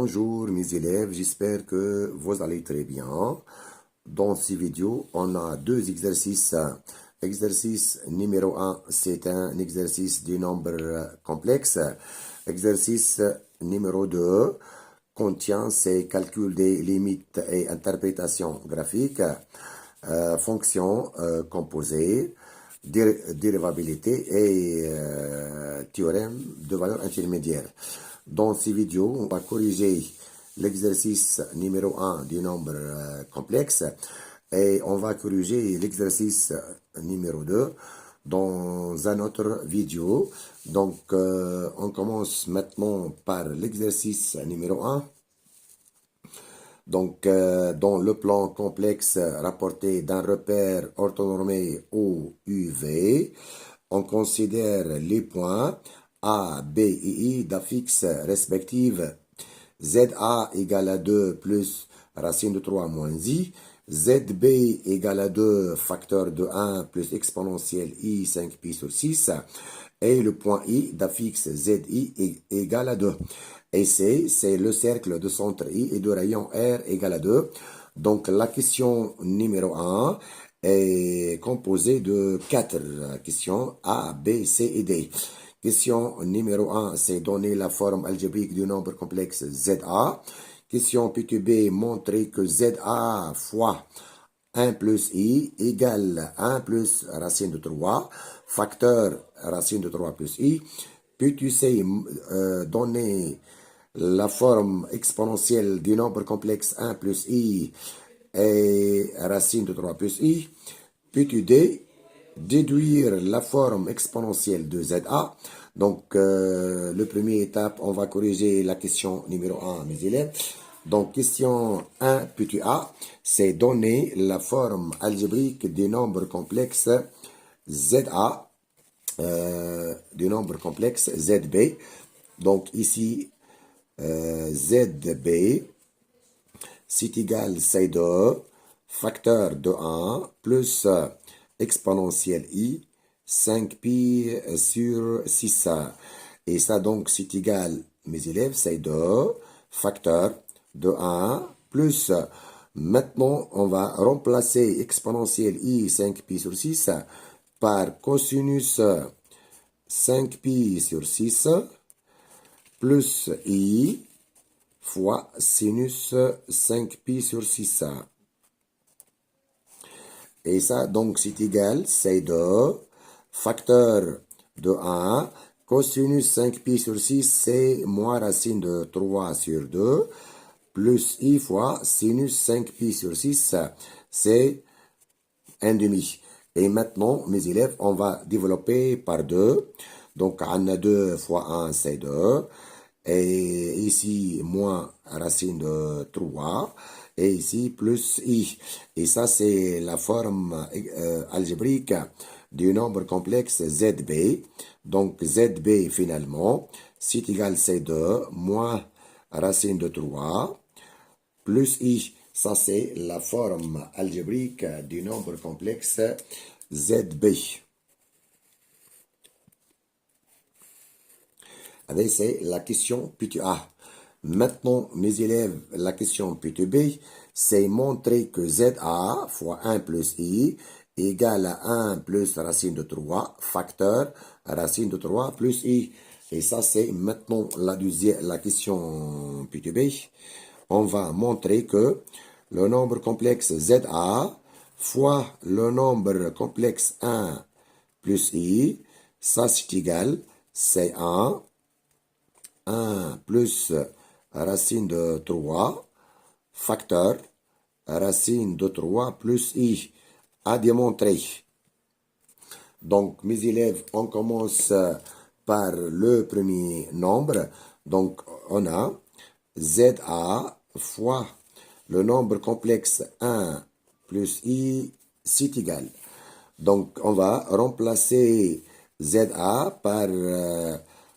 Bonjour mes élèves, j'espère que vous allez très bien. Dans ces vidéos, on a deux exercices. Exercice numéro 1, c'est un exercice du nombre complexe. Exercice numéro 2 contient ces calculs des limites et interprétations graphiques, fonctions composées, dérivabilité et théorème de valeur intermédiaire. Dans ces vidéos, on va corriger l'exercice numéro 1 du nombre complexe et on va corriger l'exercice numéro 2 dans un autre vidéo. Donc, on commence maintenant par l'exercice numéro 1. Donc, dans le plan complexe rapporté d'un repère orthonormé OUV, on considère les points A, B et I d'affixes respectives ZA égale à 2 plus racine de 3 moins I, ZB égale à 2 facteur de 1 plus exponentielle I 5pi sur 6, et le point I d'affixe ZI égale à 2. Et C, c'est le cercle de centre I et de rayon R égale à 2. Donc la question numéro 1 est composée de 4 questions A, B, C et D. Question numéro 1, c'est donner la forme algébrique du nombre complexe ZA. Question P2B, montrer que ZA fois 1 plus I égale 1 plus racine de 3, facteur racine de 3 plus I. P2C, donner la forme exponentielle du nombre complexe 1 plus I et racine de 3 plus I. P2D, déduire la forme exponentielle de ZA. Donc, le premier étape, on va corriger la question numéro 1, mes élèves. Donc, question 1, petit a, c'est donner la forme algébrique du nombre complexe ZA, du nombre complexe ZB. Donc, ici, ZB, c'est égal C2, facteur de 1, plus exponentielle I, 5pi sur 6. Et ça, donc, c'est égal, mes élèves, C2, facteur de 1, plus, maintenant, on va remplacer exponentielle I, 5pi sur 6, par cosinus 5pi sur 6, plus I, fois sinus 5pi sur 6. Et ça, donc, c'est égal, c'est 2, facteur de 1, cosinus 5pi sur 6, c'est moins racine de 3 sur 2, plus I fois sinus 5pi sur 6, c'est 1 demi. Et maintenant, mes élèves, on va développer par 2. Donc, on a 2 fois 1, c'est 2. Et ici, moins racine de 3. Et ici, plus I. Et ça, c'est la forme algébrique du nombre complexe ZB. Donc, ZB, finalement, c'est égal C2 moins racine de 3 plus I. Ça, c'est la forme algébrique du nombre complexe ZB. Allez, c'est la question P2A. Maintenant, mes élèves, la question P2B, c'est montrer que ZA fois 1 plus I égale à 1 plus racine de 3, facteur racine de 3 plus I. Et ça, c'est maintenant la question P2B. On va montrer que le nombre complexe ZA fois le nombre complexe 1 plus I, ça c'est égal, c'est 1 plus racine de 3, facteur racine de 3 plus I, à démontrer. Donc, mes élèves, on commence par le premier nombre. Donc, on a ZA fois le nombre complexe 1 plus I, c'est égal. Donc, on va remplacer ZA par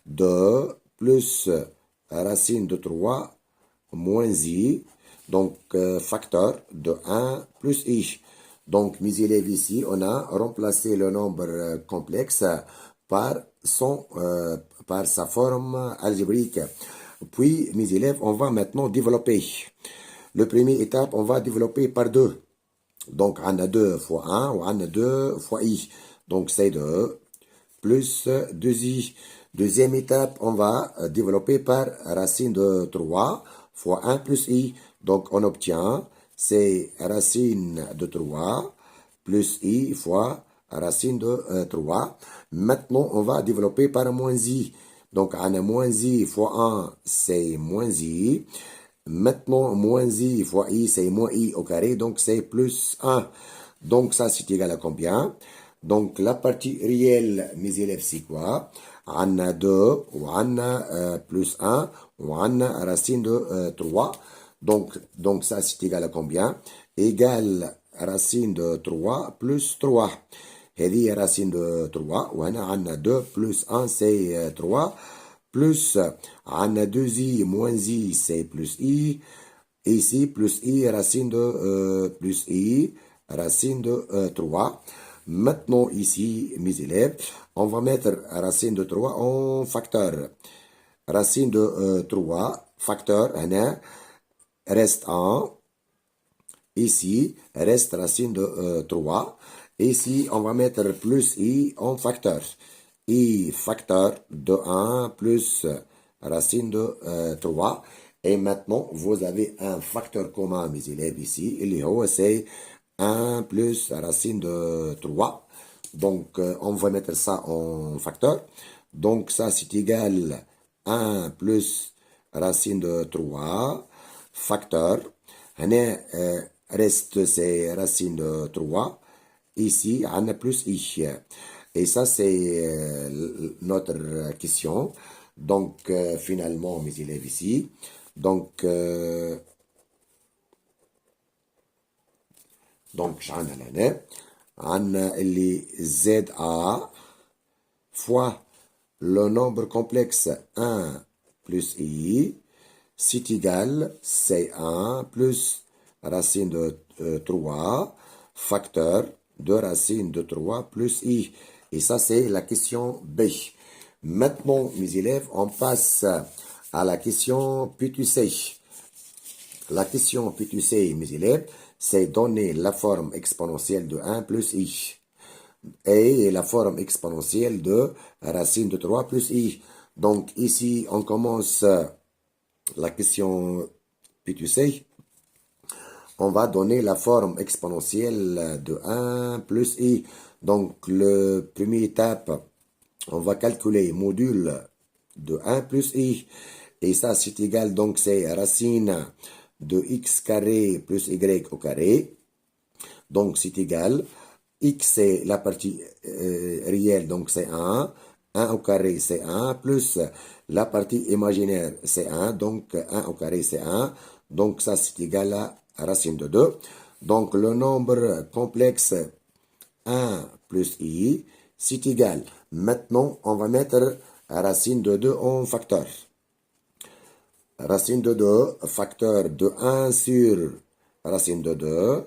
2 plus racine de 3 moins I, donc facteur de 1 plus I. Donc, mes élèves, ici, on a remplacé le nombre complexe par sa forme algébrique. Puis, mes élèves, on va maintenant développer. Le premier étape, on va développer par 2. Donc, on a 2 fois 1 ou on a 2 fois i. Donc, c'est 2 plus 2i. Deuxième étape, on va développer par racine de 3 fois 1 plus i. Donc, on obtient, c'est racine de 3 plus i fois racine de 3. Maintenant, on va développer par moins i. Donc, on a moins i fois 1, c'est moins i. Maintenant, moins i fois i, c'est moins i au carré, donc c'est plus 1. Donc, ça, c'est égal à combien? Donc, la partie réelle, mes élèves, c'est quoi? On a 2, ou on a plus 1, ou on a racine de 3. Donc, ça, c'est égal à combien? Égal racine de 3 plus 3. هذه racine de 3 وهنا عندنا 2 plus 1 c'est 3 plus عندنا 2i moins i c'est plus i ici plus i racine de plus i racine de 3. Maintenant ici mes élèves on va mettre racine de 3 en facteur. Racine de 3 facteur هنا reste 1. Ici, reste racine de 3. Ici, on va mettre plus i en facteur. I facteur de 1 plus racine de 3. Et maintenant, vous avez un facteur commun, mes élèves, ici. C'est 1 plus racine de 3. Donc, on va mettre ça en facteur. Donc, ça, c'est égal à 1 plus racine de 3 facteur. Reste c'est racine de 3. Ici, on a plus i. Et ça, c'est notre question. Donc, finalement, mes élèves ici. Donc, j'en ai l'année. On a les ZA fois le nombre complexe 1 plus i. C'est égal C1 plus racine de 3 facteur de racine de 3 plus i. Et ça, c'est la question B. Maintenant, mes élèves, on passe à la question P2C. La question P2C, mes élèves, c'est donner la forme exponentielle de 1 plus i. Et la forme exponentielle de racine de 3 plus i. Donc, ici, on commence la question P2C. On va donner la forme exponentielle de 1 plus i. Donc, le première étape, on va calculer module de 1 plus i. Et ça, c'est égal, donc c'est racine de x carré plus y au carré. Donc, c'est égal. X, c'est la partie réelle, donc c'est 1. 1 au carré, c'est 1. Plus la partie imaginaire, c'est 1. Donc, 1 au carré, c'est 1. Donc, ça, c'est égal à racine de 2. Donc, le nombre complexe 1 plus i, c'est égal. Maintenant, on va mettre racine de 2 en facteur. Racine de 2, facteur de 1 sur racine de 2,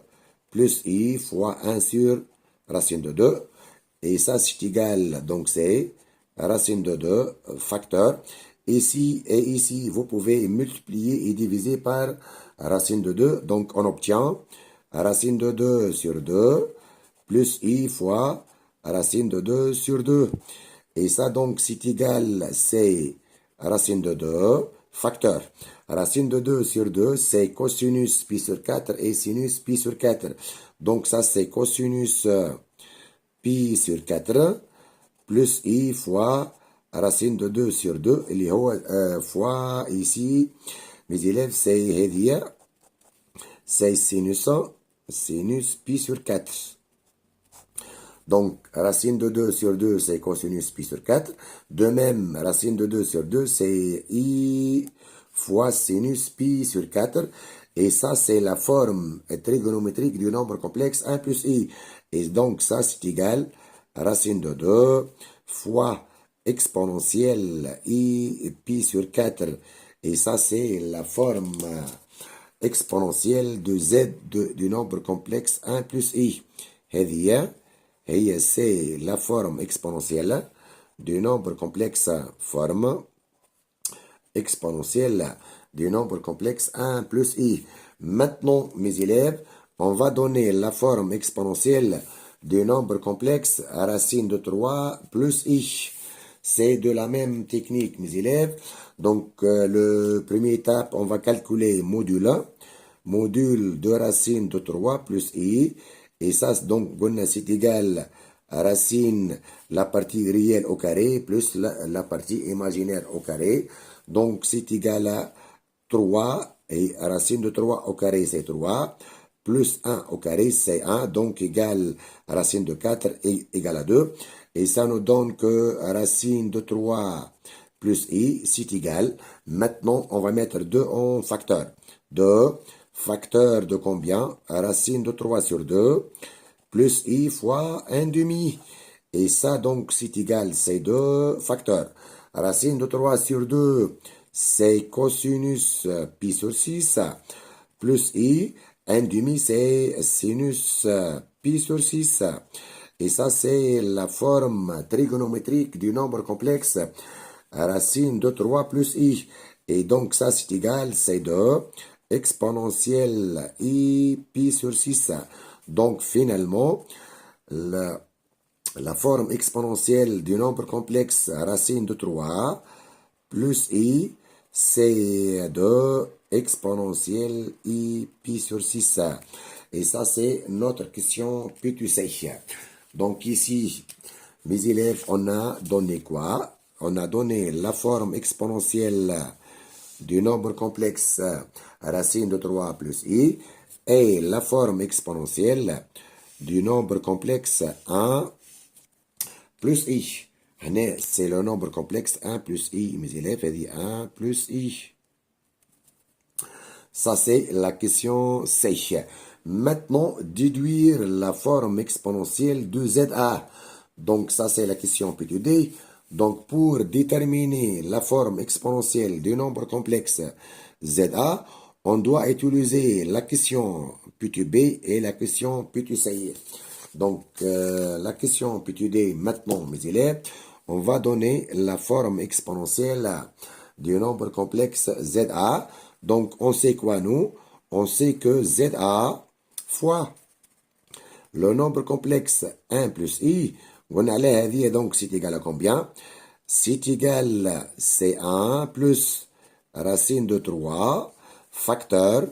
plus i fois 1 sur racine de 2. Et ça, c'est égal, donc c'est racine de 2, facteur. Ici et ici, vous pouvez multiplier et diviser par racine de 2. Donc, on obtient racine de 2 sur 2, plus i fois racine de 2 sur 2. Et ça, donc, c'est égal, c'est racine de 2, facteur. Racine de 2 sur 2, c'est cosinus pi sur 4 et sinus pi sur 4. Donc, ça, c'est cosinus pi sur 4 plus i fois racine de 2 sur 2. اللي هو fois ici, mes élèves, c'est هذه. C'est sinus pi sur 4. Donc, racine de 2 sur 2, c'est cosinus pi sur 4. De même, racine de 2 sur 2, c'est i fois sinus pi sur 4. Et ça, c'est la forme trigonométrique du nombre complexe 1 plus i. Et donc, ça, c'est égal à racine de 2 fois exponentielle i pi sur 4. Et ça, c'est la forme exponentielle de z du nombre complexe 1 plus i. C'est la forme exponentielle du nombre complexe forme exponentielle du nombre complexe 1 plus i. Maintenant, mes élèves, on va donner la forme exponentielle du nombre complexe à racine de 3 plus i. C'est de la même technique, mes élèves. Donc, le première étape, on va calculer module 1, module de racine de 3 plus i. Et ça, donc, c'est égal à racine, la partie réelle au carré, plus la partie imaginaire au carré. Donc, c'est égal à 3, et racine de 3 au carré, c'est 3, plus 1 au carré, c'est 1, donc égal à racine de 4 égal à 2. Et ça nous donne que racine de 3 plus i, c'est égal. Maintenant, on va mettre 2 en facteur. 2, facteur de combien? Racine de 3 sur 2, plus i fois 1 demi. Et ça, donc, c'est égal, c'est 2 facteurs. Racine de 3 sur 2, c'est cosinus pi sur 6, plus i, 1 demi, c'est sinus pi sur 6. Et ça, c'est la forme trigonométrique du nombre complexe, racine de 3 plus i. Et donc, ça, c'est égal, c'est 2 exponentielle i pi sur 6. Donc, finalement, la forme exponentielle du nombre complexe racine de 3 plus i, c'est 2 exponentielle i pi sur 6. Et ça, c'est notre question P2C. Donc ici, mes élèves, on a donné quoi? On a donné la forme exponentielle du nombre complexe racine de 3 plus i et la forme exponentielle du nombre complexe 1 plus i. C'est le nombre complexe 1 plus i. Mes élèves, elle dit 1 plus i. Ça, c'est la question C. Maintenant, déduire la forme exponentielle de ZA. Donc, ça, c'est la question P2D. Donc, pour déterminer la forme exponentielle du nombre complexe ZA, on doit utiliser la question P2B et la question P2C. Donc, la question P2D, maintenant, mes élèves, on va donner la forme exponentielle du nombre complexe ZA. Donc, on sait quoi, nous? On sait que ZA fois le nombre complexe 1 plus i, on a l'air, donc c'est égal à combien? C'est égal, c'est 1 plus racine de 3, facteur,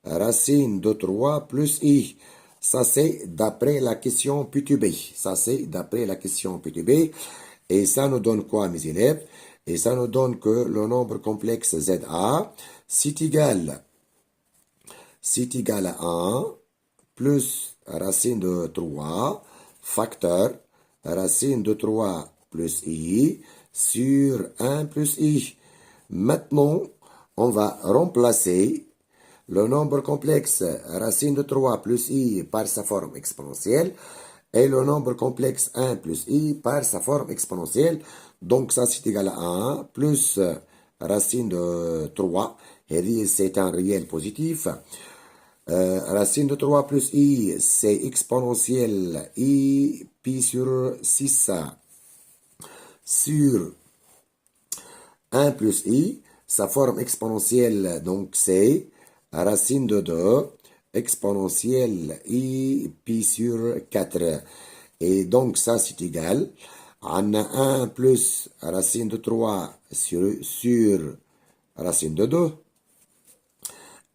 racine de 3 plus i. Ça, c'est d'après la question P2B. Ça, c'est d'après la question P2B. Et ça nous donne quoi, mes élèves? Et ça nous donne que le nombre complexe ZA, c'est égal à 1 plus racine de 3, facteur, racine de 3 plus i, sur 1 plus i. Maintenant, on va remplacer le nombre complexe racine de 3 plus i par sa forme exponentielle et le nombre complexe 1 plus i par sa forme exponentielle. Donc ça, c'est égal à 1 plus racine de 3. Et c'est un réel positif. Racine de 3 plus i, c'est exponentielle i pi sur 6 sur 1 plus i. Sa forme exponentielle, donc c'est racine de 2 exponentielle i pi sur 4. Et donc ça, c'est égal. On a 1 plus racine de 3 sur racine de 2.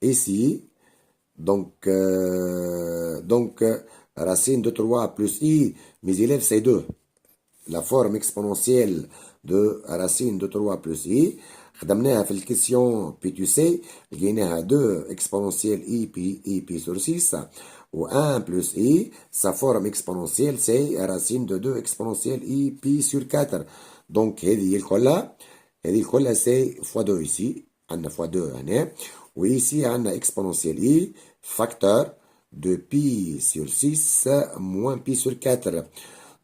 Ici, donc, racine de 3 plus i, mes élèves, c'est 2. La forme exponentielle de racine de 3 plus i. خدمناها في الكيسيون بي تو سي لقيناها 2 exponentielle i pi sur 6 و 1 plus i sa forme exponentielle c'est racine de 2 exponentielle i pi sur 4. Donc هذه الكلها c'est fois 2 ici عندنا fois 2 هنا وici عندنا exponentielle i facteur de pi sur 6 moins pi sur 4.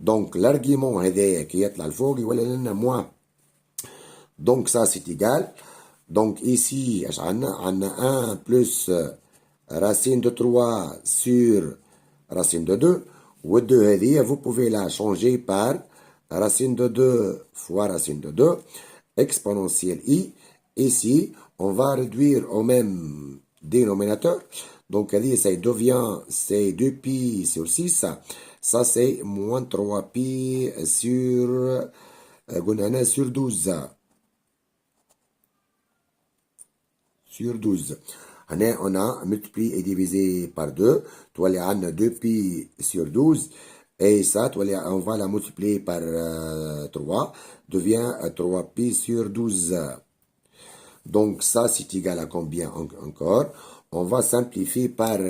Donc l'argument هذايا كي يطلع الفوق يولي لنا moins. Donc ça, c'est égal. Donc ici, on a 1 plus racine de 3 sur racine de 2. Ou 2, vous pouvez la changer par racine de 2 fois racine de 2, exponentielle i. Ici, on va réduire au même dénominateur. Donc, ça devient, c'est 2pi sur 6. Ça, c'est moins 3pi sur 12. Sur 12. On a multiplié et divisé par 2. On a 2pi sur 12. Et ça, on va la multiplier par 3. Devient 3pi sur 12. Donc ça, c'est égal à combien encore? On va simplifier par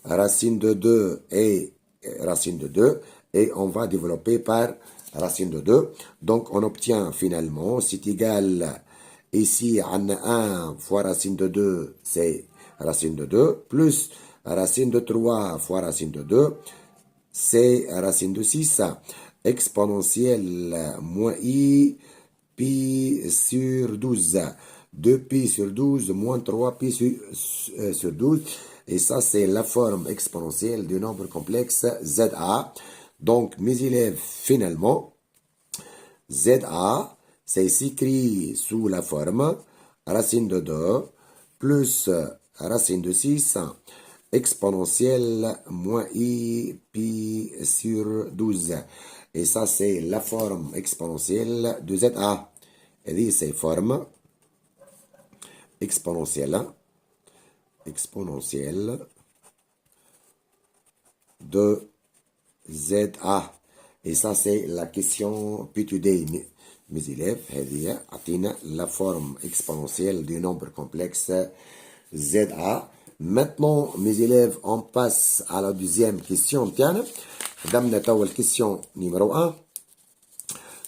racine de 2 et racine de 2. Et on va développer par racine de 2. Donc on obtient finalement, c'est égal, ici, on a 1 fois racine de 2, c'est racine de 2, plus racine de 3 fois racine de 2, c'est racine de 6, exponentielle moins i, pi sur 12. 2pi sur 12 moins 3pi sur 12. Et ça, c'est la forme exponentielle du nombre complexe ZA. Donc, mes élèves, finalement, ZA, c'est écrit sous la forme racine de 2 plus racine de 6 exponentielle moins i pi sur 12. Et ça, c'est la forme exponentielle de ZA. Et dit, c'est forme exponentielle de ZA. Et ça, c'est la question P2D, mes élèves. La forme exponentielle du nombre complexe ZA. Maintenant, mes élèves, on passe à la deuxième question. La question numéro 1.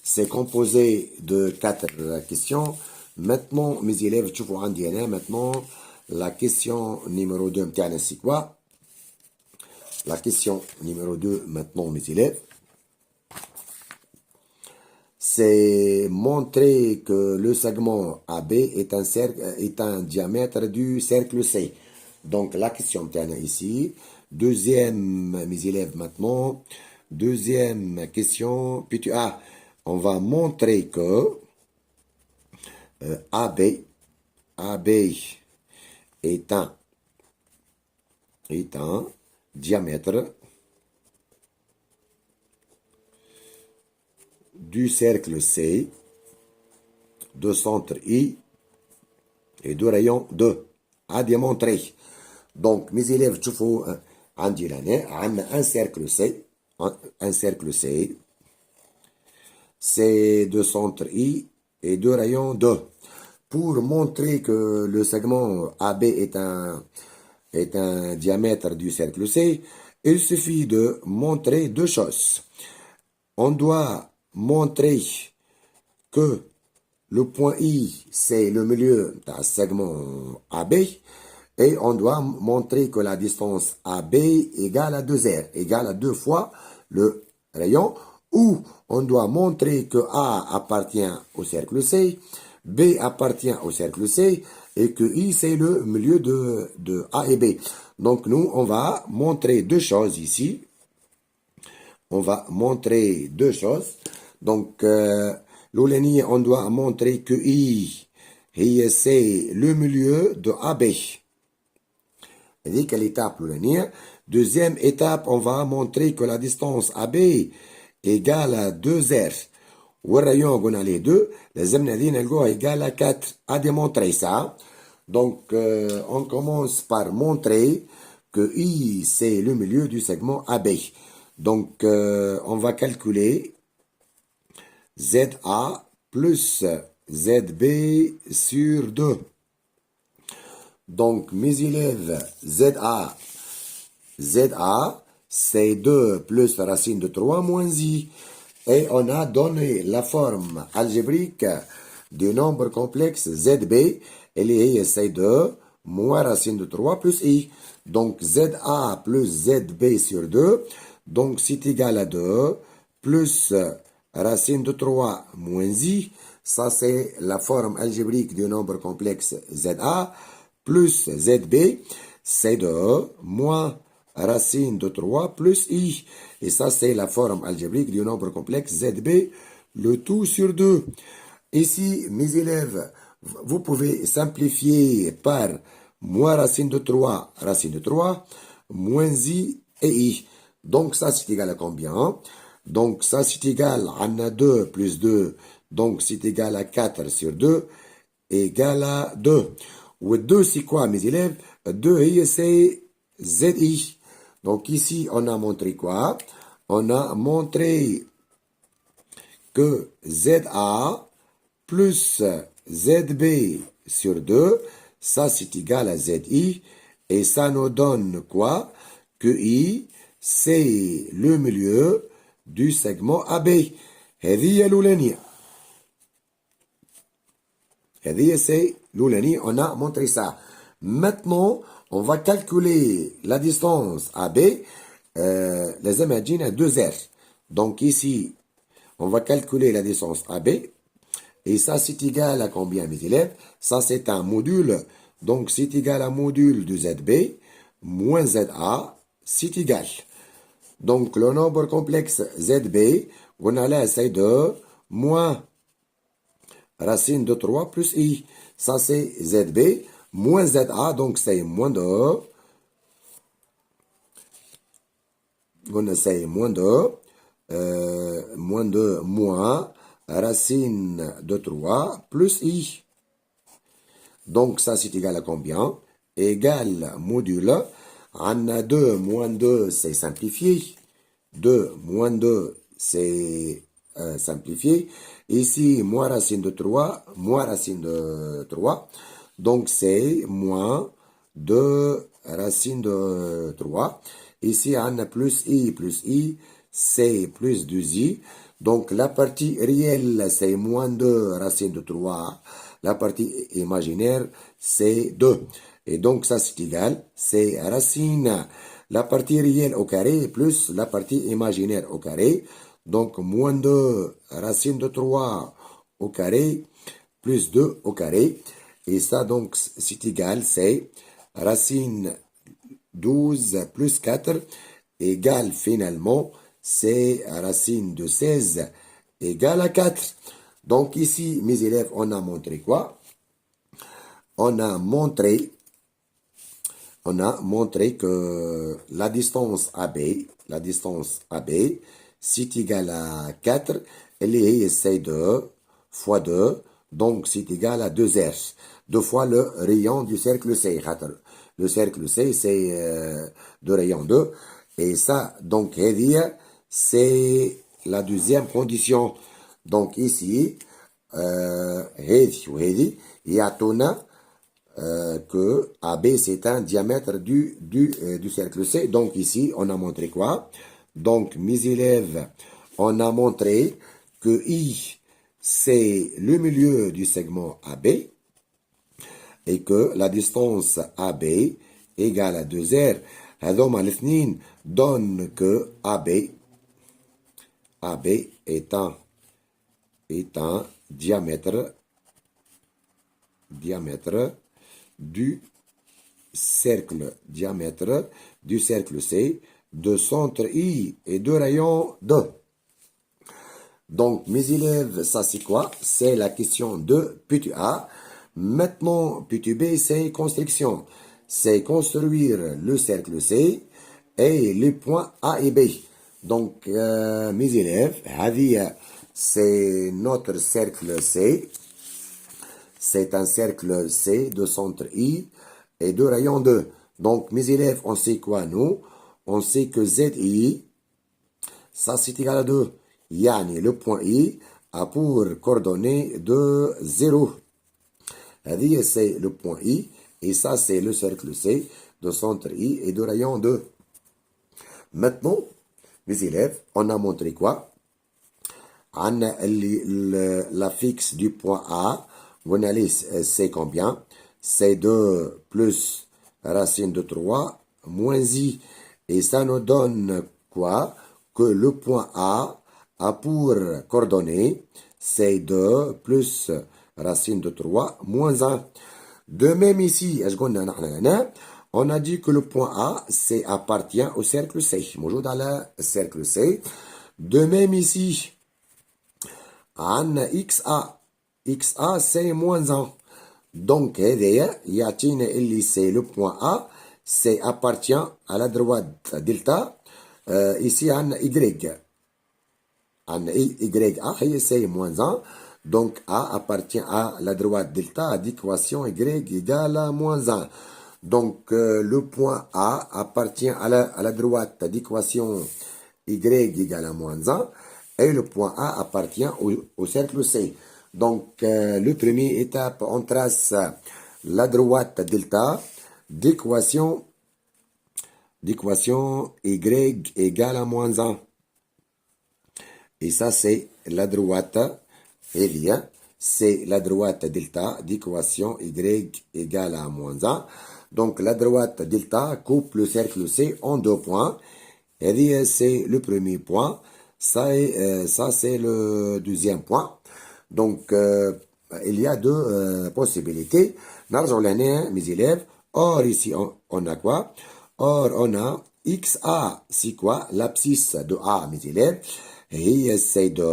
C'est composé de 4 questions. Maintenant, mes élèves, tu vois, maintenant, la question numéro 2, c'est quoi? La question numéro 2, maintenant, mes élèves, c'est montrer que le segment AB est un diamètre du cercle C. Donc, la question ici. Deuxième, mes élèves, maintenant. Deuxième question. Puis on va montrer que AB est un diamètre du cercle C, de centre I et de rayon 2 à démontrer. Donc, mes élèves, tu faut un cercle C, c'est de centre I et de rayon 2. Pour montrer que le segment AB est un diamètre du cercle C, il suffit de montrer deux choses. On doit montrer que le point I, c'est le milieu d'un segment AB, et on doit montrer que la distance AB égale à 2R, égale à 2 fois le rayon, ou on doit montrer que A appartient au cercle C, B appartient au cercle C, et que I, c'est le milieu de A et B. Donc, nous, on va montrer deux choses ici. On va montrer deux choses. Donc, on doit montrer que I, c'est le milieu de AB. C'est l'étape l'oulanière. Deuxième étape, on va montrer que la distance AB égale à 2R. Ou rayon, on a les deux. Les zemnadines, égale à 4. À démontrer ça. Donc, on commence par montrer que I, c'est le milieu du segment AB. Donc, on va calculer ZA plus ZB sur 2. Donc, mes élèves, ZA, c'est 2 plus racine de 3 moins I. Et on a donné la forme algébrique du nombre complexe ZB. Elle est c'est 2 moins racine de 3 plus I. Donc, ZA plus ZB sur 2. Donc, c'est égal à 2 plus racine de 3 moins I. Ça, c'est la forme algébrique du nombre complexe ZA plus ZB. C'est 2 moins racine de 3 plus I. Et ça, c'est la forme algébrique du nombre complexe ZB, le tout sur 2. Ici, mes élèves, vous pouvez simplifier par moins racine de 3, moins i et i. Donc ça c'est égal à combien? Donc ça c'est égal à 2 plus 2. Donc c'est égal à 4 sur 2 égal à 2. Ou 2 c'est quoi mes élèves? 2 c'est zi. Donc ici on a montré quoi? On a montré que ZA plus ZB sur 2, ça c'est égal à ZI, et ça nous donne quoi? Que I, c'est le milieu du segment AB. هذه الأولانية. هذه c'est l'Oulani, on a montré ça. Maintenant, on va calculer la distance AB, les imagines à 2R. Donc ici, on va calculer la distance AB. Et ça, c'est égal à combien, mes élèves? Ça, c'est un module. Donc, c'est égal à module de ZB moins ZA, c'est égal. Donc, le nombre complexe ZB, on a là, c'est de moins racine de 3 plus I. Ça, c'est ZB moins ZA, donc c'est moins de. On essaye moins racine de 3 plus I. Donc ça c'est égal à combien? Égal module. On a 2 moins 2 c'est simplifié. 2 moins 2 c'est simplifié. Ici moins racine de 3, moins racine de 3. Donc c'est moins 2 racine de 3. Ici, on a plus I, c'est plus 2i. Donc, la partie réelle, c'est moins 2 racine de 3. La partie imaginaire, c'est 2. Et donc, ça, c'est égal. C'est racine, la partie réelle au carré, plus la partie imaginaire au carré. Donc, moins 2 racine de 3 au carré, plus 2 au carré. Et ça, donc, c'est égal, c'est racine 12 plus 4 égale finalement, c'est racine de 16 égale à 4. Donc ici, mes élèves, on a montré quoi? On a montré que la distance AB, c'est égal à 4. Elle est c'est 2 fois 2. Donc c'est égal à 2R. 2 fois le rayon du cercle C. Le cercle C, c'est de rayon 2. Et ça, donc, c'est la deuxième condition. Donc ici, il y a que AB, c'est un diamètre du cercle C. Donc ici, on a montré quoi? Donc, mes élèves, on a montré que I, c'est le milieu du segment AB et que la distance AB égale à 2R. هذوما الاثنين donne que AB est un diamètre du cercle C de centre I et de rayon 2. Donc, mes élèves, ça c'est quoi? C'est la question de petit A. Maintenant, petit B, c'est construction. C'est construire le cercle C et les points A et B. Donc, mes élèves, c'est notre cercle C. C'est un cercle C de centre I et de rayon 2. Donc, mes élèves, on sait quoi, nous? On sait que ZI, ça c'est égal à 2. Yani, le point I a pour coordonnée de 0. C'est le point I. Et ça, c'est le cercle C de centre I et de rayon 2. Maintenant, mes élèves, on a montré quoi? On a la fixe du point A. On a c'est combien? C'est 2 plus racine de 3 moins I. Et ça nous donne quoi? Que le point A a pour coordonnée, c'est 2 plus racine de 3 moins 1. De même ici, on a dit que le point A, c'est appartient au cercle C. موجود على cercle C. De même ici, on a XA. XA, c'est moins 1. Donc, c'est le point A, c'est appartient à la droite delta. Ici, on a Y. On a YA, c'est moins 1. Donc, A appartient à la droite delta d'équation Y égale à moins 1. Donc, le point A appartient à la droite d'équation Y égale à moins 1. Et le point A appartient au cercle C. Donc, le première étape, on trace la droite delta d'équation Y égale à moins 1. Et ça, c'est la droite, et bien, c'est la droite delta d'équation Y égale à moins 1. Donc, la droite delta coupe le cercle C en 2 points. Et bien, c'est le premier point. Ça, c'est le deuxième point. Donc, il y a deux possibilités. Mes élèves. Or, ici, on a quoi? Or, on a XA, c'est quoi? L'abscisse de A, mes élèves. Et c'est 2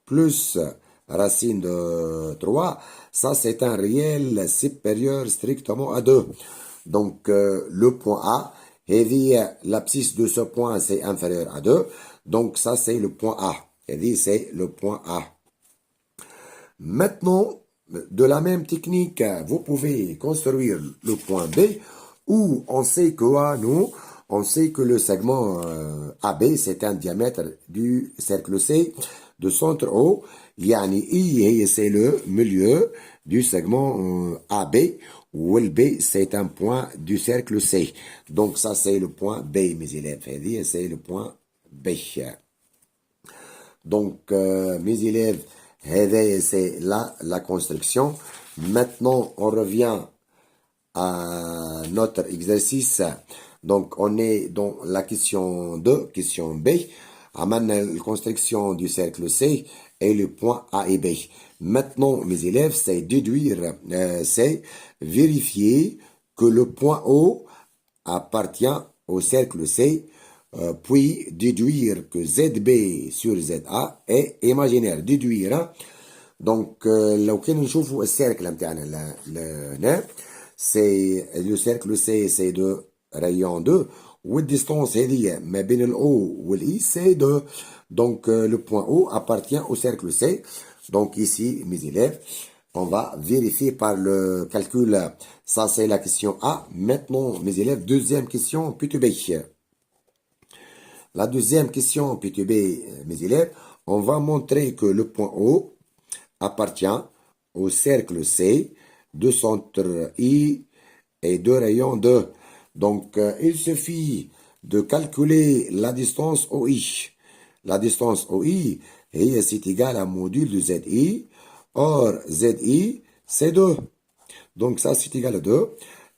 plus racine de 3. Ça, c'est un réel supérieur strictement à 2. Donc, le point A, et l'abscisse de ce point, c'est inférieur à 2. Donc, ça, c'est le point A. Et c'est le point A. Maintenant, de la même technique, vous pouvez construire le point B où on sait que on sait que le segment AB, c'est un diamètre du cercle C de centre O. Yani I, c'est le milieu du segment AB, où le B, c'est un point du cercle C. Donc ça, c'est le point B, mes élèves. Et c'est le point B. Donc, mes élèves, c'est là la construction. Maintenant, on revient à notre exercice. Donc, on est dans la question 2, question B. Amène la construction du cercle C et le point A et B. Maintenant, mes élèves, c'est déduire, c'est vérifier que le point O appartient au cercle C, puis déduire que ZB sur ZA est imaginaire. Déduire, donc لو كان نشوفوا السيركل نتاعنا هنا c'est le cercle C c'est de rayon 2 والديستانس هذه ما بين ال O وال I c'est 2. Donc le point O appartient au cercle C. Donc ici mes élèves, on va vérifier par le calcul. Ça c'est la question A. Maintenant mes élèves, deuxième question P2B. La deuxième question P2B, mes élèves, on va montrer que le point O appartient au cercle C de centre I et de rayon 2. Donc, il suffit de calculer la distance OI. La distance OI, c'est égal à module de ZI. Or, ZI, c'est 2. Donc, ça, c'est égal à 2.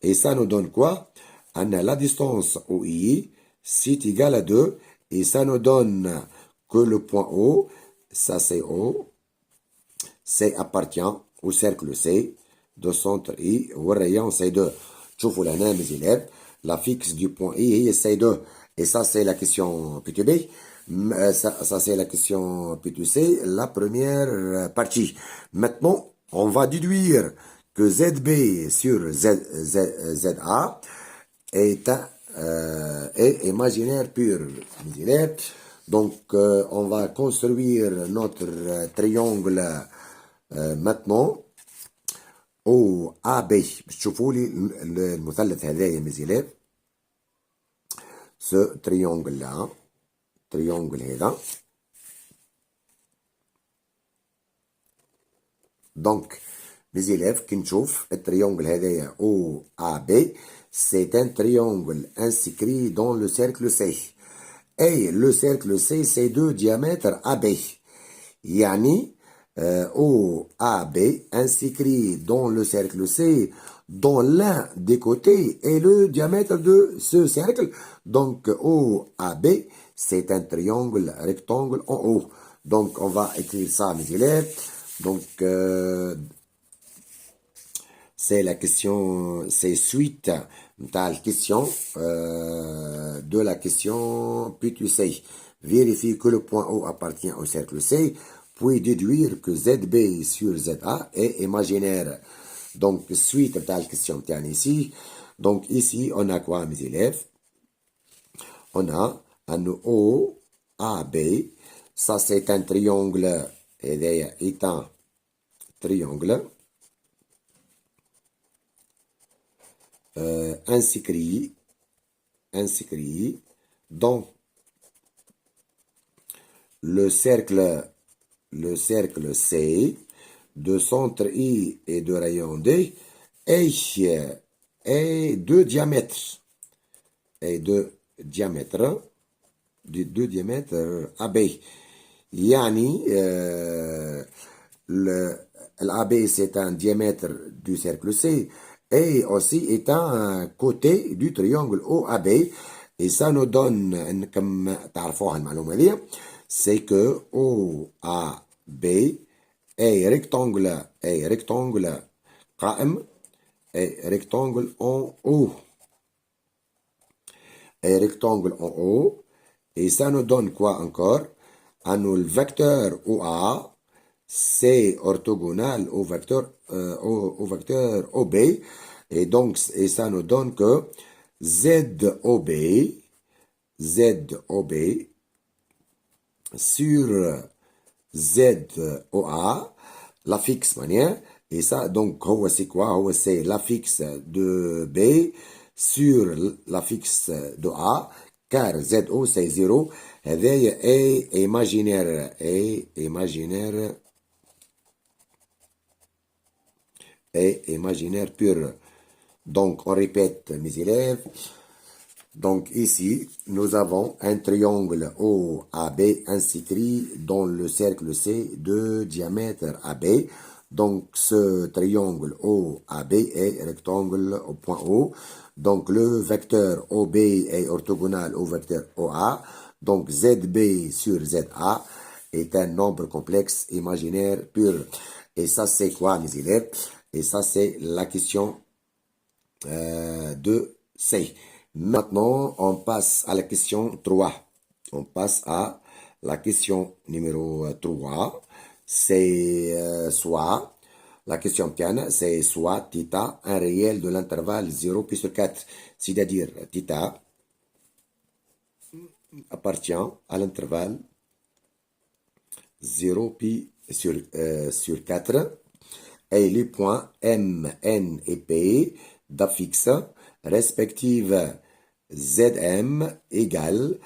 Et ça nous donne quoi? On a la distance OI, c'est égal à 2. Et ça nous donne que le point O, ça c'est O, C appartient au cercle C de centre I, au rayon C2. شوفوا لهنا mes élèves, la fixe du point I est C2. Et ça c'est la question P2B. Ça c'est la question P2C, la première partie. Maintenant, on va déduire que ZB sur ZA est imaginaire pur, mes élèves. Donc, on va construire notre triangle maintenant au AB. شوفوا لي المثلث هذايا mes élèves. Ce triangle là, triangle هذا. Donc, mes élèves, كي نشوف التريونغل هذايا OAB, c'est un triangle inscrit dans le cercle C. Et le cercle C, c'est de diamètre AB. Yani, OAB inscrit dans le cercle C, dans l'un des côtés, et le diamètre de ce cercle. Donc, OAB, c'est un triangle rectangle en haut. Donc, on va écrire ça, mes élèves. Donc, c'est la question, c'est suite à la question de la question P2C. Vérifie que le point O appartient au cercle C, puis déduire que ZB sur ZA est imaginaire. Donc, suite à la question ici. Donc, ici, on a quoi, mes élèves? On a un O, A, B. Ça, c'est un triangle. Et est un triangle. Inscrit dans le cercle C de centre I et de rayon D et de diamètre de diamètre AB. Yani l'AB c'est un diamètre du cercle C et aussi est un côté du triangle OAB et ça nous donne comme تعرفوها المعلومة دي c'est que OAB est rectangle قائم est rectangle en haut et rectangle en haut et ça nous donne quoi encore? À nous le vecteur OA c'est orthogonal au vecteur OB et donc et ça nous donne que ZOB sur ZOA la fixe manière et ça donc c'est quoi? C'est la fixe de B sur la fixe de A car ZO c'est 0 هذايا A imaginaire pur. Donc on répète mes élèves. Donc ici nous avons un triangle OAB inscrit dans le cercle C de diamètre AB. Donc ce triangle OAB est rectangle au point O. Donc le vecteur OB est orthogonal au vecteur OA. Donc ZB sur ZA est un nombre complexe imaginaire pur. Et ça c'est quoi mes élèves? Et ça c'est la question de C. Maintenant on passe à la question 3. On passe à la question numéro 3. C'est soit, la question piano, c'est soit θ, un réel de l'intervalle 0 pi sur 4. C'est-à-dire θ appartient à l'intervalle 0 pi sur 4 et les points M, N et P d'affixes respectives Zm égale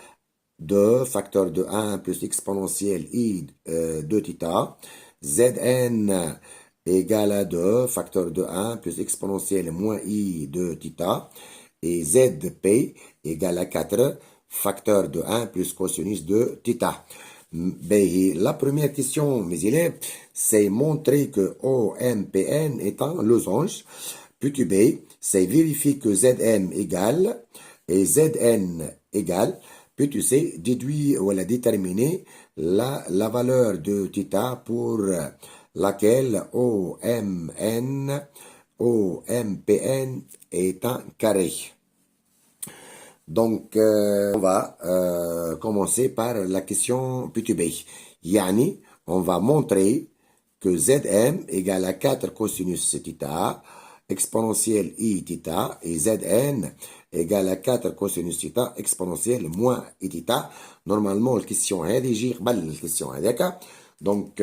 2 facteur de 1 plus exponentielle I de θ, Zn égale à 2 facteur de 1 plus exponentielle moins I de θ, et Zp égale à 4 facteur de 1 plus cosinus de θ. La première question, mes élèves, c'est montrer que OMPN est un losange. Puis B, c'est vérifier que Zm égale et Zn égale. Puis C, déduire ou déterminer la valeur de θ pour laquelle OMPN est un carré. Donc, on va commencer par la question petit b. Yani, on va montrer que Zm égale à 4 cosinus θ exponentielle I θ et Zn égale à 4 cosinus θ exponentielle moins I θ. Normalement, la question est la question est donc,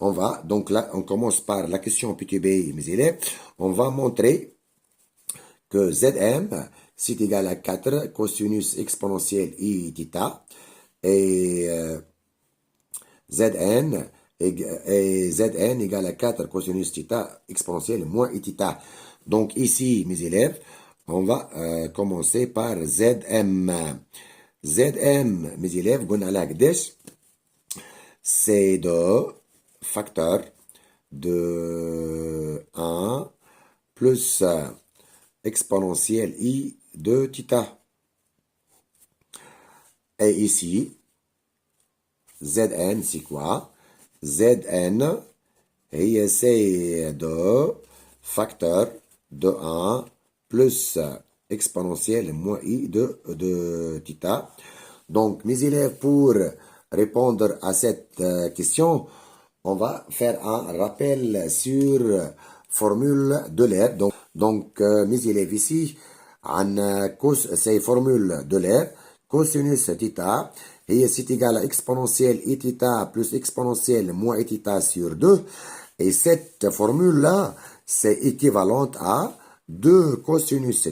on va, donc là, on commence par la question petit b, mes élèves. On va montrer que Zm c'est égal à 4 cosinus exponentielle I θ et Zn égale à 4 cosinus θ exponentielle moins I θ. Donc ici, mes élèves, on va commencer par Zm. Zm, mes élèves, c'est de facteur de 1 plus exponentielle I de θ. Et ici, Zn, c'est quoi? Zn, c'est de facteur de 1 plus exponentielle moins I de θ. Donc, mes élèves, pour répondre à cette question, on va faire un rappel sur formule de l'air. Donc mes élèves ici, c'est formule de l'air. Cosinus θ, et c'est égal à exponentielle e θ plus exponentielle moins e θ sur 2. Et cette formule-là, c'est équivalente à 2 cosinus θ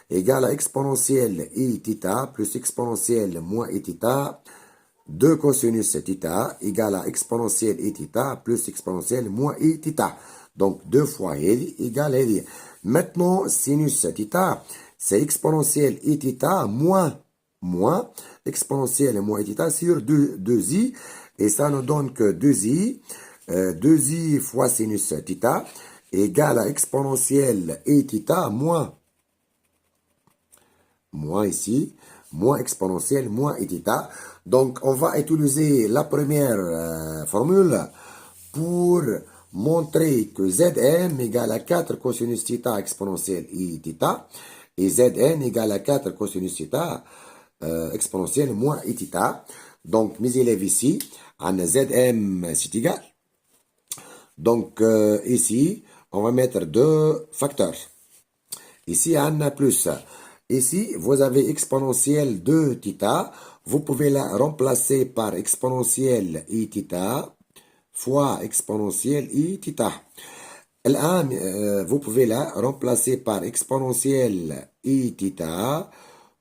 égale à exponentielle e θ plus exponentielle moins e θ. 2 cosinus θ égale à exponentielle e θ plus exponentielle moins e θ. Donc 2 fois هذه égale هذه. Maintenant, sinus θ, c'est exponentielle e θ moins exponentielle moins e θ sur 2i. Et ça ne donne que 2i. 2i fois sinus θ égale à exponentielle e θ moins ici, moins exponentielle, moins e θ. Donc, on va utiliser la première formule pour montrer que Zn égale à 4 cosinus θ exponentielle e θ et Zn égale à 4 cosinus θ exponentielle moins e θ. Donc, mes élèves ici, on a Zm c'est égal. Donc, ici, on va mettre 2 facteurs. Ici, on a plus. Ici, vous avez exponentielle de θ. Vous pouvez la remplacer par exponentielle e θ fois exponentielle e θ. Vous pouvez la remplacer par exponentielle e θ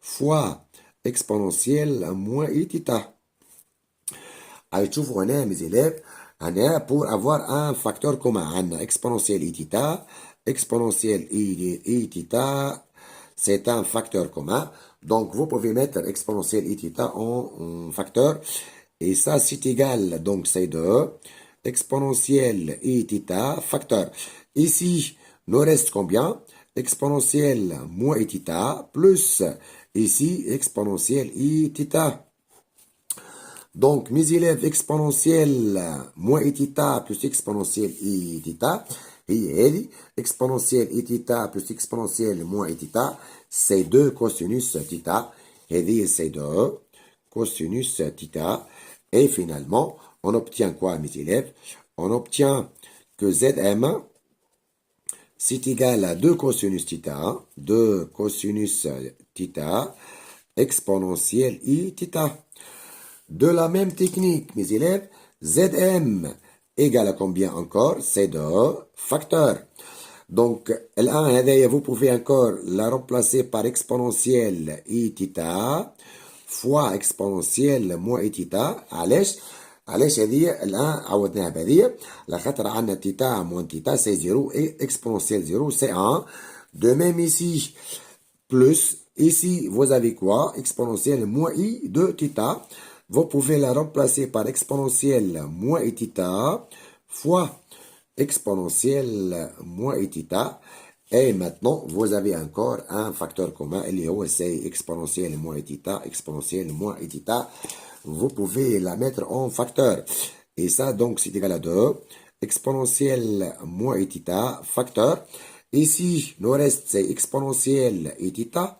fois exponentielle moins e θ. هتشوفوا هنا mes élèves هنا pour avoir un facteur commun عندنا exponentielle e θ exponentielle e θ c'est un facteur commun. Donc, vous pouvez mettre exponentielle e θ en facteur. Et ça, c'est égal. Donc, c'est 2. Exponentielle e θ facteur. Ici, nous reste combien? Exponentielle moins e θ plus ici, exponentielle e θ. Donc, mes élèves, exponentielle moins e θ plus exponentielle e θ. Et exponentielle e θ plus exponentielle moins e θ, c'est 2 cosinus θ. Et c'est 2 cosinus θ. Et finalement, on obtient quoi, mes élèves? On obtient que Zm, c'est égal à 2 cosinus θ, 2 cosinus θ, exponentielle e θ. De la même technique, mes élèves, Zm égale à combien encore? C'est 2 facteurs. Donc, L1, vous pouvez encore la remplacer par exponentielle e θ fois exponentielle moins e θ. علاش هذه الآن عوضناها بهذه لخاطر عندنا θ moins θ c'est 0 et exponentielle 0 c'est 1. De même ici, plus, ici vous avez quoi? Exponentielle moins i de θ. Vous pouvez la remplacer par exponentielle moins e θ fois exponentielle moins e θ. Et maintenant, vous avez encore un facteur commun. C'est exponentielle moins e θ, exponentielle moins e θ. Vous pouvez la mettre en facteur. Et ça, donc, c'est égal à 2. Exponentielle moins e θ, facteur. Ici, le reste, c'est exponentielle e θ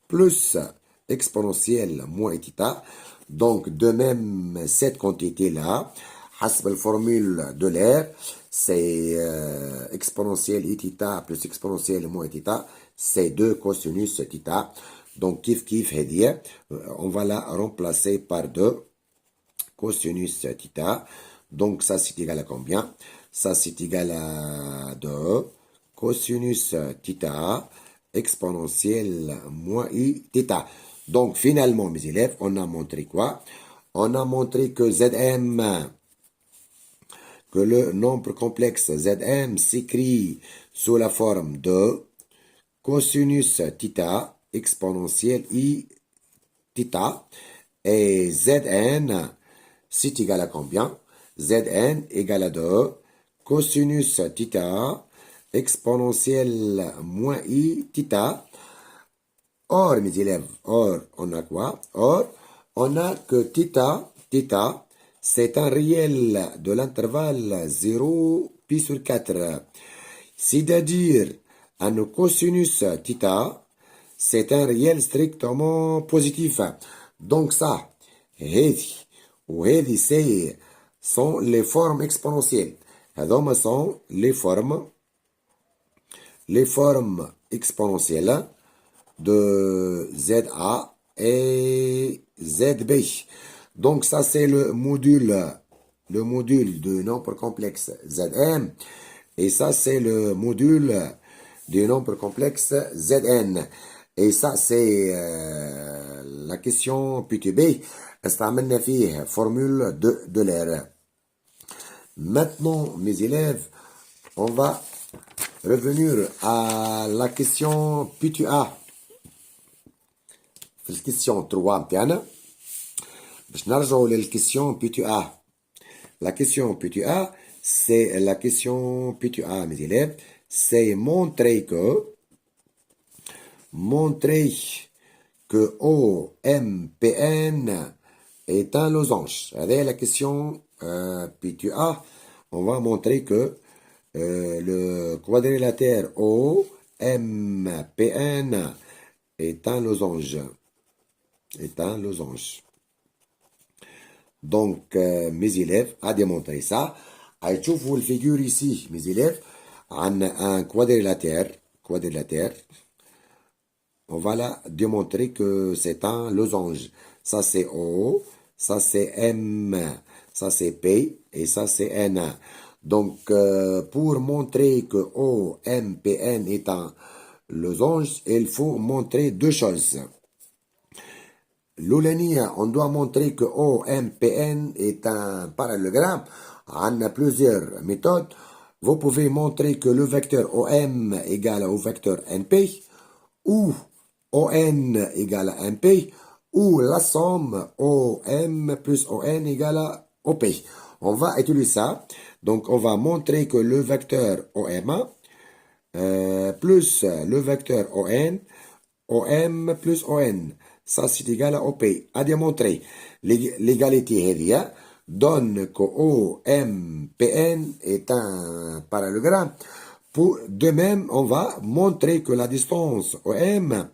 plus exponentielle moins e θ. Donc, de même, cette quantité-là, حسب la formule de l'air, c'est exponentielle e θ plus exponentielle moins e θ, c'est 2 cosinus θ. Donc, kif هذه, on va la remplacer par 2 cosinus θ. Donc, ça, c'est égal à combien? Ça, c'est égal à 2 cosinus θ exponentielle moins i θ. Donc, finalement, mes élèves, on a montré quoi? On a montré que Zm, que le nombre complexe Zm s'écrit sous la forme de cosinus θ exponentielle i θ. Et Zn, c'est égal à combien? Zn égale à 2 cosinus θ exponentielle moins i θ. Or, mes élèves, on a quoi? Or, on a que θ, c'est un réel de l'intervalle 0 pi sur 4. C'est-à-dire, un cosinus θ, c'est un réel strictement positif. Donc ça, هذه sont les formes exponentielles. هذوما sont les formes les formes exponentielles de ZA et ZB. Donc ça c'est le module de nombre complexe Zm. Et ça c'est le module du nombre complexe Zn. Et ça c'est la question PTB. استعملنا فيه formule de l'air. Maintenant, mes élèves, on va revenir à la question PTA. La question 3 متاعنا باش نرجعوا للكيسيون PTA. La question PTA, c'est la question PTA, mes élèves, c'est montrer que OMPN est un losange. Regardez la question PTA. On va montrer que le quadrilatère OMPN est un losange. Donc, mes élèves, à démontrer ça. Vous le figure ici, mes élèves, un quadrilatère. On va là démontrer que c'est un losange. Ça c'est O, ça c'est M, ça c'est P et ça c'est N. Donc, pour montrer que O, M, P, N est un losange, il faut montrer deux choses. L'Oulania, on doit montrer que OMPN est un parallélogramme. On a plusieurs méthodes. Vous pouvez montrer que le vecteur OM égale au vecteur NP, ou ON égale à NP, ou la somme OM plus ON égale à OP. On va utiliser ça. Donc, on va montrer que le vecteur OM plus le vecteur OM plus ON, ça c'est égal à OP. À démontrer l'égalité donne que OMPN est un parallélogramme. De même, on va montrer que la distance OM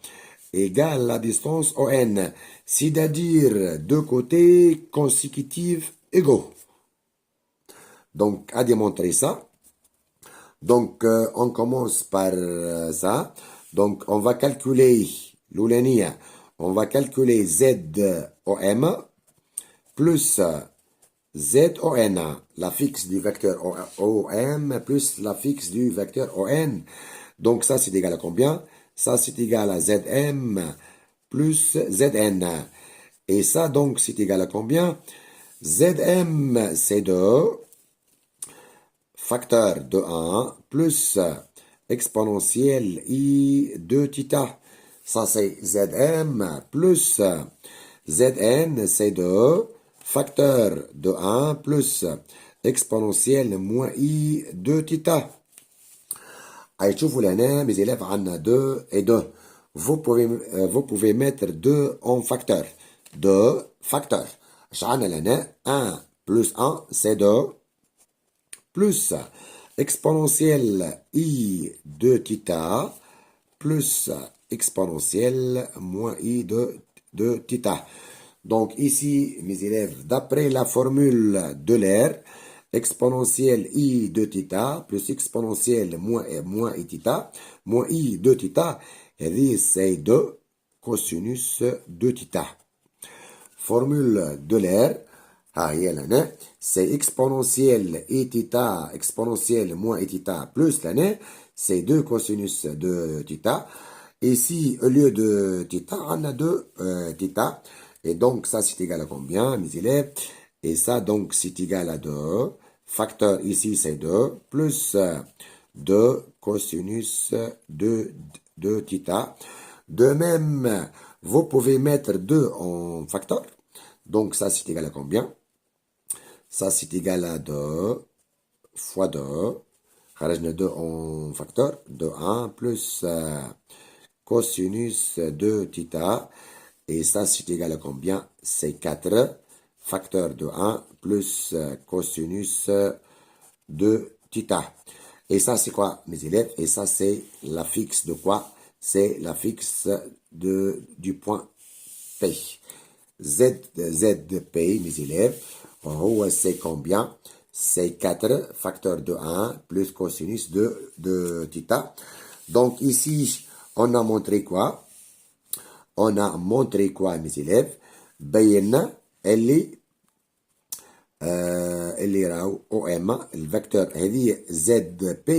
égale la distance ON, c'est-à-dire deux côtés consécutifs égaux. Donc, à démontrer ça. Donc, on commence par ça. Donc, on va calculer l'Oulania. On va calculer ZOM plus ZON, la fixe du vecteur OM plus la fixe du vecteur ON. Donc, ça, c'est égal à combien? Ça, c'est égal à ZM plus ZN. Et ça, donc, c'est égal à combien? ZM, c'est 2 facteur de 1 plus exponentielle I de θ. Ça, c'est Zm plus Zn, c'est 2 facteur de 1 plus exponentielle moins I de θ. هيشوفوا لهنا mes élèves عندنا 2 et 2. Vous pouvez mettre 2 en facteur. 2 facteur. عندنا لهنا 1 plus 1 c'est 2 plus exponentielle I de θ plus exponentielle moins I de θ. Donc ici, mes élèves, d'après la formule de l'air, exponentielle I de θ plus exponentielle moins I θ, moins I de θ, c'est 2 cosinus de θ. Formule de l'air, c'est exponentielle I θ, exponentielle moins I θ plus l'année, c'est 2 cosinus de θ. Ici, au lieu de θ, on a 2 θ. Et donc, ça, c'est égal à combien, mes élèves? Et ça, donc, c'est égal à 2. Facteur ici, c'est 2. Plus 2 cosinus de θ. De même, vous pouvez mettre 2 en facteur. Donc, ça, c'est égal à combien? Ça, c'est égal à 2 fois 2. خرجنا 2 en facteur. De 1 plus cosinus de θ. Et ça, c'est égal à combien? C'est 4 facteur de 1 plus cosinus de θ. Et ça, c'est quoi, mes élèves? Et ça, c'est la fixe de quoi? C'est la fixe du point P. ZP, mes élèves, en haut, c'est combien? C'est 4 facteur de 1 plus cosinus de θ. Donc ici, on a montré quoi? On a montré quoi, mes élèves? بينا اللي راهو OM الفecteur هذه ZP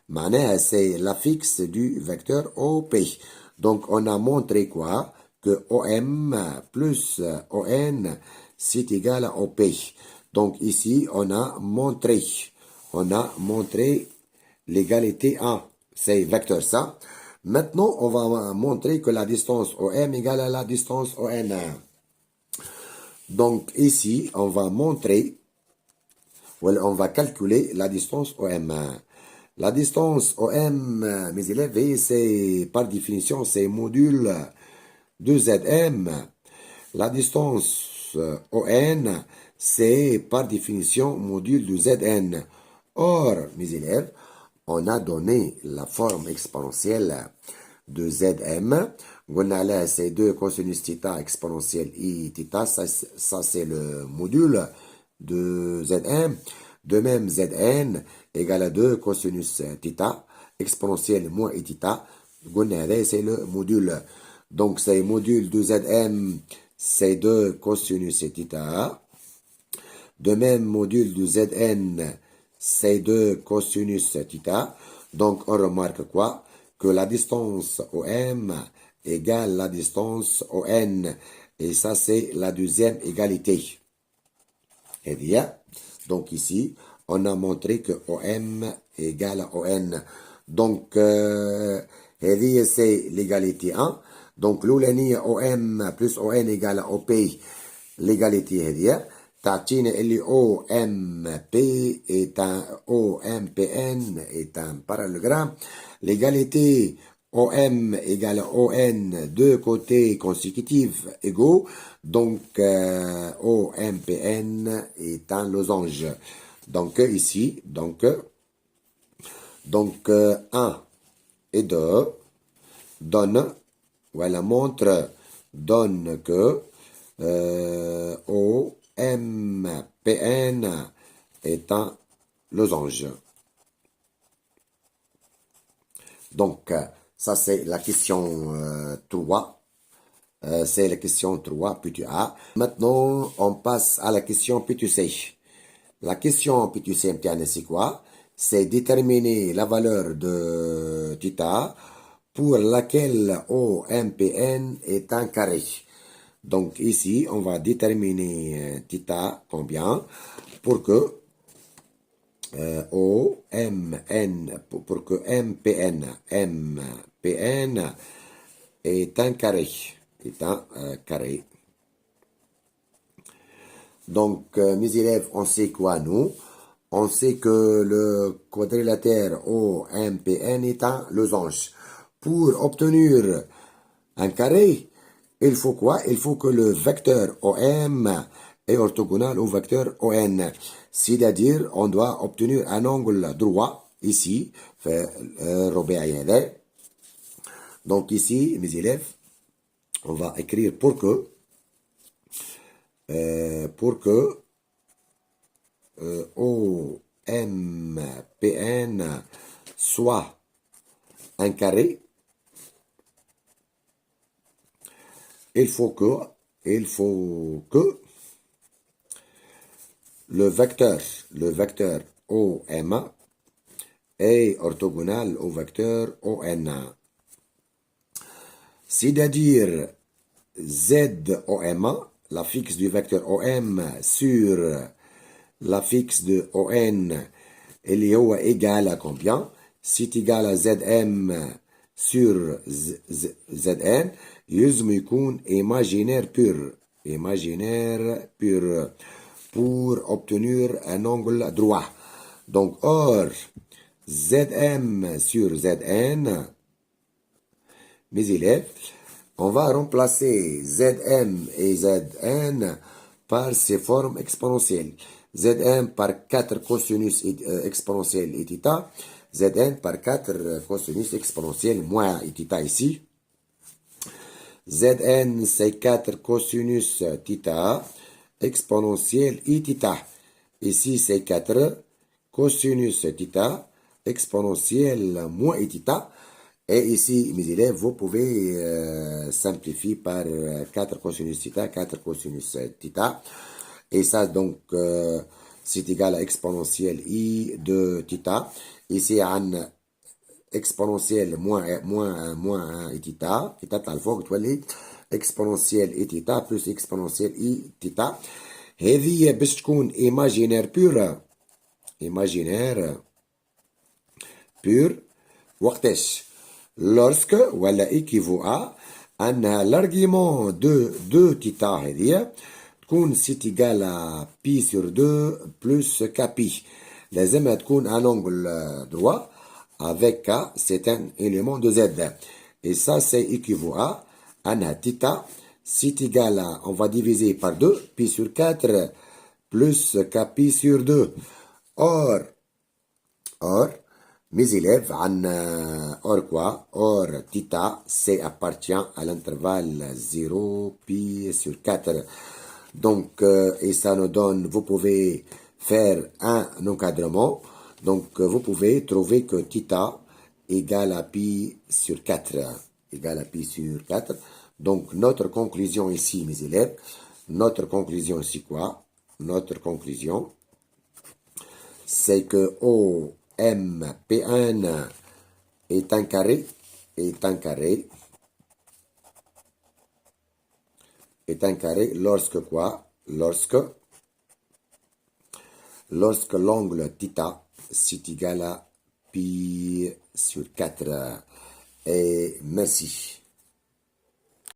معناها c'est l'affixe du vecteur OP. Donc on a montré quoi? Que OM plus ON c'est égal à OP. Donc ici on a montré l'égalité 1. C'est vecteur ça. Maintenant on va montrer que la distance OM égale à la distance ON. Donc ici, on va montrer, on va calculer la distance OM. La distance OM, mes élèves, c'est par définition, c'est module 2ZM. La distance ON, c'est par définition module de ZN. Or, mes élèves, on a donné la forme exponentielle de Zm. On a là ces deux cosinus θ exponentielle I θ, ça c'est le module de Zm. De même, Zn égale à 2 cosinus θ exponentielle moins I θ. On a là c'est le module. Donc c'est module de Zm, c'est 2 cosinus θ. De même, module de Zn, c'est 2 cosinus θ. Donc on remarque quoi? Que la distance OM égale la distance ON. Et ça, c'est la deuxième égalité. Et bien, donc ici, on a montré que OM égale à ON. Donc, c'est l'égalité 1. Donc, l'oulani OM plus ON égale à OP. L'égalité est تعطينا اللي OMP est un OMPN est un parallélogramme. L'égalité OM égale ON, deux côtés consécutifs égaux. Donc OMPN est un losange. Donc ici, donc 1 et 2 donne, voilà, montre, donne que OMPN est un losange. Donc, ça c'est la question 3. C'est la question 3, petit A. Maintenant, on passe à la question petit C. La question petit C, c'est quoi? C'est déterminer la valeur de θ pour laquelle OMPN est un carré. Donc ici, on va déterminer θ combien pour que OMN, pour que MPN est un carré. Est un carré. Donc, mes élèves, on sait quoi, nous? On sait que le quadrilatère OMPN est un losange. Pour obtenir un carré, il faut quoi? Il faut que le vecteur OM est orthogonal au vecteur ON. C'est-à-dire, on doit obtenir un angle droit, ici, donc ici, mes élèves, on va écrire pour que OMPN soit un carré, il faut que le vecteur OM est orthogonal au vecteur ON. C'est-à-dire ZOM, l'affixe du vecteur OM sur l'affixe de ON, il est égal à combien? C'est égal à ZM sur ZN, يلزم يكون imaginaire pur pour obtenir un angle droit. Donc, or, ZM sur ZN, mes élèves, on va remplacer Zm et Zn par ces formes exponentielles. Zm par 4 cosinus exponentielle et θ, Zn par 4 cosinus exponentielle moins et θ ici. Zn c'est 4 cosinus θ exponentielle et θ. Ici c'est 4 cosinus θ exponentielle moins et θ. Et ici, mes élèves, vous pouvez simplifier par 4 cosinus θ, 4 cosinus θ. Et ça, donc, c'est égal à exponentielle i de θ. Ici, on exponentielle moins 1 et θ. θ الفوق تولي exponentielle et θ plus exponentielle i θ. هذه باش تكون imaginaire pure. Imaginaire pure. وقتاش؟ lorsque ولا équivaut à أن l'argument de θ هذه تكون c'est égal à pi sur 2 plus kpi. لازمها تكون un angle droit avec k, c'est un élément de z. Et ça, c'est équivaut à أنها θ c'est égal à, on va diviser par 2, pi sur 4 plus kpi sur 2. Or, mes élèves, or quoi? Or, θ, c'est appartient à l'intervalle 0, pi sur 4. Donc, et ça nous donne, vous pouvez faire un encadrement. Donc, vous pouvez trouver que θ égale à pi sur 4. Égale à pi sur 4. Donc, notre conclusion ici, mes élèves, notre conclusion, c'est quoi? Notre conclusion, c'est que OMP1 est un carré, lorsque quoi? Lorsque l'angle θ c'est égal à pi sur 4. Et merci.